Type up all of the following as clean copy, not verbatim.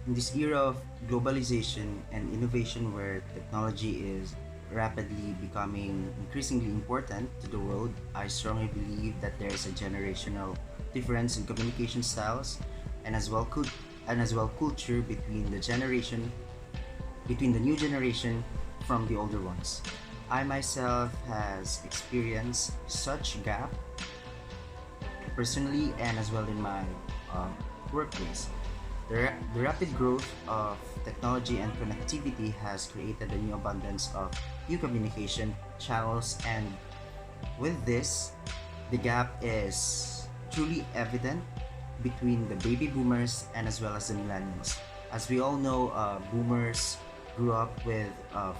In this era of globalization and innovation where technology is rapidly becoming increasingly important to the world, I strongly believe that there is a generational difference in communication styles and as well culture between the new generation from the older ones. I myself has experienced such gap personally and as well in my uh, workplace. The rapid growth of technology and connectivity has created a new abundance of new communication channels, and with this, the gap is truly evident between the baby boomers and as well as the millennials. As we all know, boomers grew up with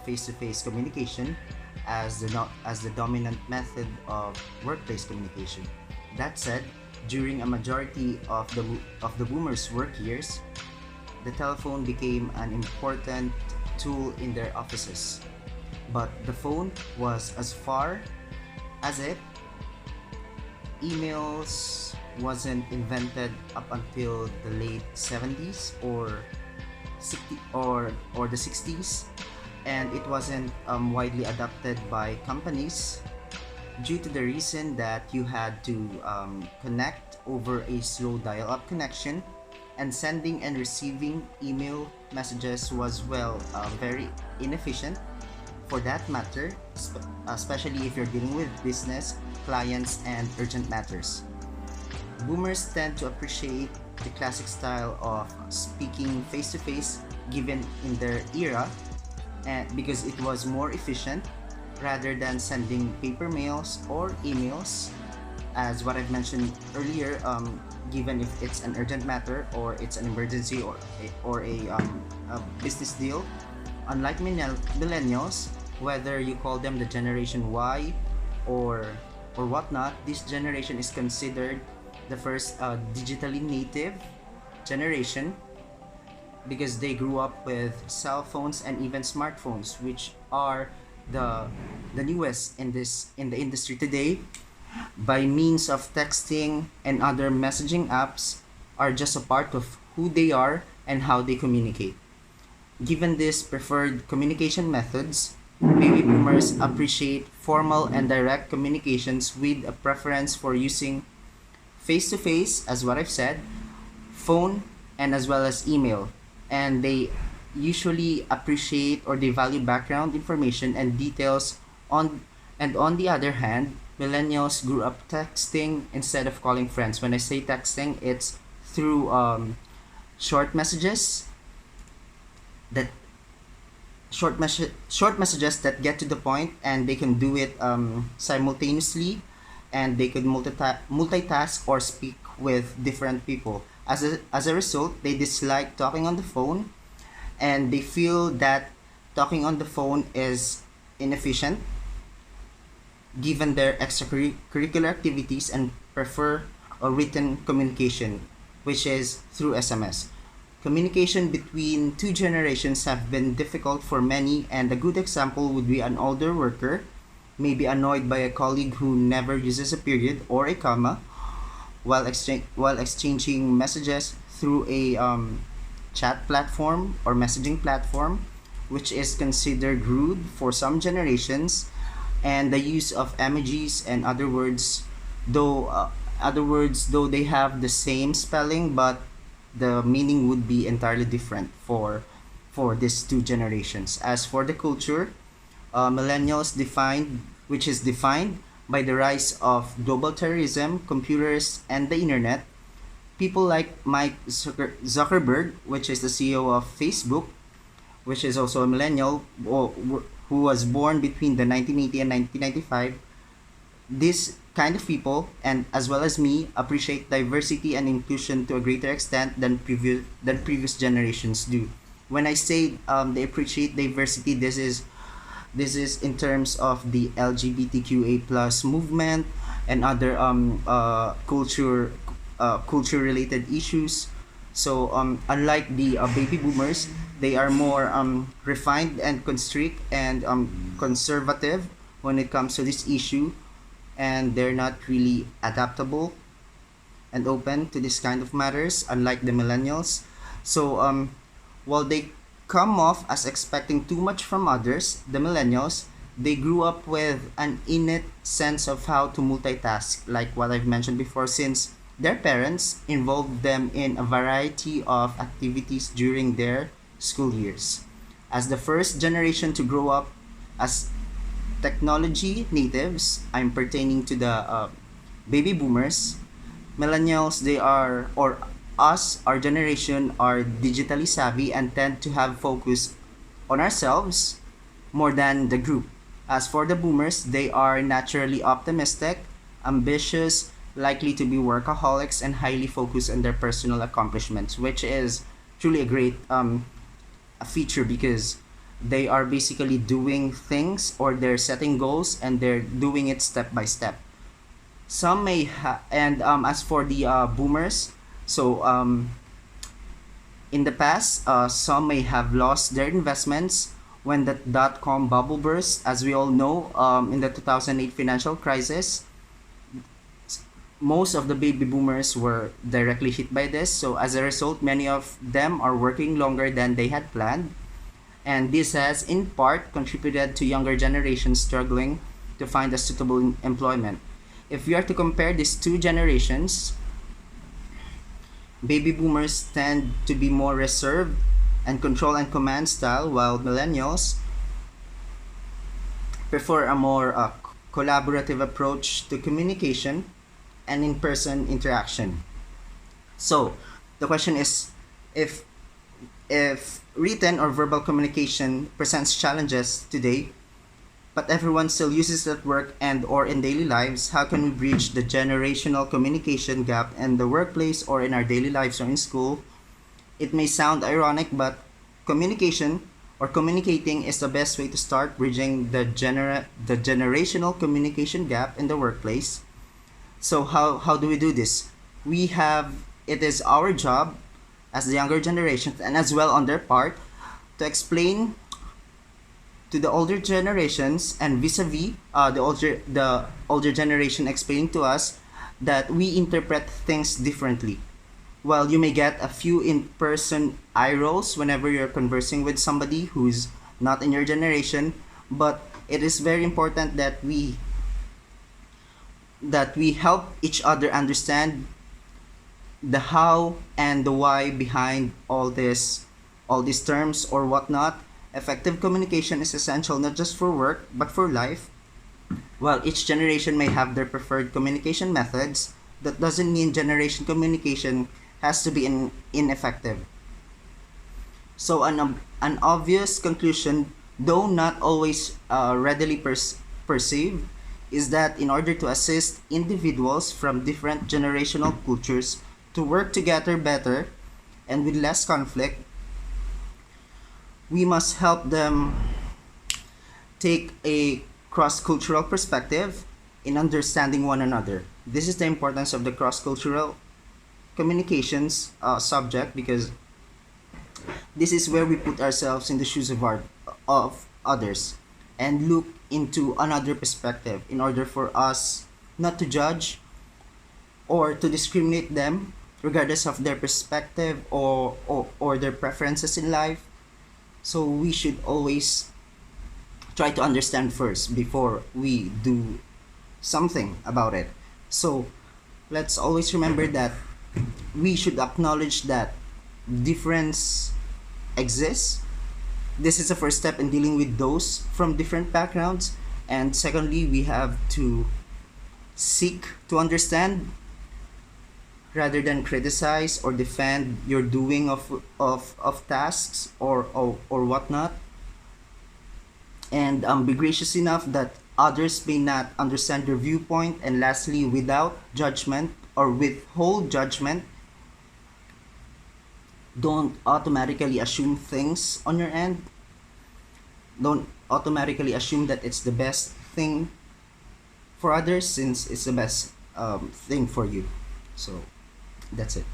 face-to-face communication as the dominant method of workplace communication. That said, during a majority of the boomers' work years, the telephone became an important tool in their offices. But the phone was as far as it emails wasn't invented up until the late 70s or 60 or the 60s, and it wasn't widely adopted by companies due to the reason that you had to connect over a slow dial-up connection, and sending and receiving email messages was very inefficient for that matter, especially if you're dealing with business clients and urgent matters. Boomers tend to appreciate the classic style of speaking face to face given in their era, and because it was more efficient rather than sending paper mails or emails, as what I've mentioned earlier. Given if it's an urgent matter or it's an emergency a business deal, unlike millennials, whether you call them the generation Y or whatnot, this generation is considered the first digitally native generation because they grew up with cell phones and even smartphones, which are the newest in the industry today. By means of texting and other messaging apps are just a part of who they are and how they communicate. Given these preferred communication methods, baby boomers appreciate formal and direct communications with a preference for using face to face, as what I've said, phone, and as well as email. And they usually appreciate or they value background information and details on on the other hand, millennials grew up texting instead of calling friends. When I say texting, it's through short messages that short messages that get to the point, and they can do it simultaneously, and they could multitask or speak with different people. As a result, they dislike talking on the phone, and they feel that talking on the phone is inefficient given their extracurricular activities, and prefer a written communication, which is through SMS. Communication between two generations have been difficult for many, and a good example would be an older worker may be annoyed by a colleague who never uses a period or a comma while exchanging messages through a chat platform or messaging platform, which is considered rude for some generations, and the use of emojis and other words though they have the same spelling, but the meaning would be entirely different for these two generations. As for the culture, millennials defined which is defined by the rise of global terrorism, computers, and the internet. People like Mike Zuckerberg, which is the CEO of Facebook, which is also a millennial, who was born between the 1980 and 1995. This kind of people, and as well as me, appreciate diversity and inclusion to a greater extent than previous generations do. When I say they appreciate diversity, this is in terms of the LGBTQA plus movement and other culture related issues. So unlike the baby boomers, they are more refined and constrict and conservative when it comes to this issue, and they're not really adaptable and open to this kind of matters, unlike the millennials. So While they come off as expecting too much from others, the millennials, they grew up with an innate sense of how to multitask, like what I've mentioned before, since their parents involved them in a variety of activities during their school years. As the first generation to grow up as technology natives, I'm pertaining to the baby boomers. Millennials, they are, or us, our generation, are digitally savvy and tend to have focus on ourselves more than the group. As for the boomers, they are naturally optimistic, ambitious, likely to be workaholics, and highly focused on their personal accomplishments, which is truly a great a feature because they are basically doing things, or they're setting goals and they're doing it step by step. Some may and as for the boomers, so in the past, some may have lost their investments when the dot-com bubble burst. As we all know, in the 2008 financial crisis, most of the baby boomers were directly hit by this. So as a result, many of them are working longer than they had planned. And this has in part contributed to younger generations struggling to find a suitable employment. If we are to compare these two generations, baby boomers tend to be more reserved and control and command style, while millennials prefer a more collaborative approach to communication and in-person interaction. So the question is, if written or verbal communication presents challenges today, but everyone still uses it at work and or in daily lives, how can we bridge the generational communication gap in the workplace or in our daily lives or in school? It may sound ironic, but communication or communicating is the best way to start bridging the generational communication gap in the workplace. So how do we do this? It is our job as the younger generations, and as well on their part, to explain to the older generations, and vis-a-vis the older generation explaining to us that we interpret things differently. While you may get a few in-person eye rolls whenever you're conversing with somebody who's not in your generation, but it is very important that we help each other understand the how and the why behind all these terms or whatnot. Effective communication is essential not just for work but for life. While each generation may have their preferred communication methods, that doesn't mean generation communication has to be ineffective. So an obvious conclusion, though not always readily perceived, is that in order to assist individuals from different generational cultures to work together better and with less conflict, we must help them take a cross-cultural perspective in understanding one another. This is the importance of the cross-cultural communications subject, because this is where we put ourselves in the shoes of others and look into another perspective in order for us not to judge or to discriminate them regardless of their perspective or their preferences in life. So we should always try to understand first before we do something about it. So let's always remember that we should acknowledge that difference exists. This is the first step in dealing with those from different backgrounds. And secondly, we have to seek to understand rather than criticize or defend your doing of tasks or whatnot. And be gracious enough that others may not understand your viewpoint. And lastly, without judgment or withhold judgment, don't automatically assume things on your end. Don't automatically assume that it's the best thing for others since it's the best thing for you. So that's it.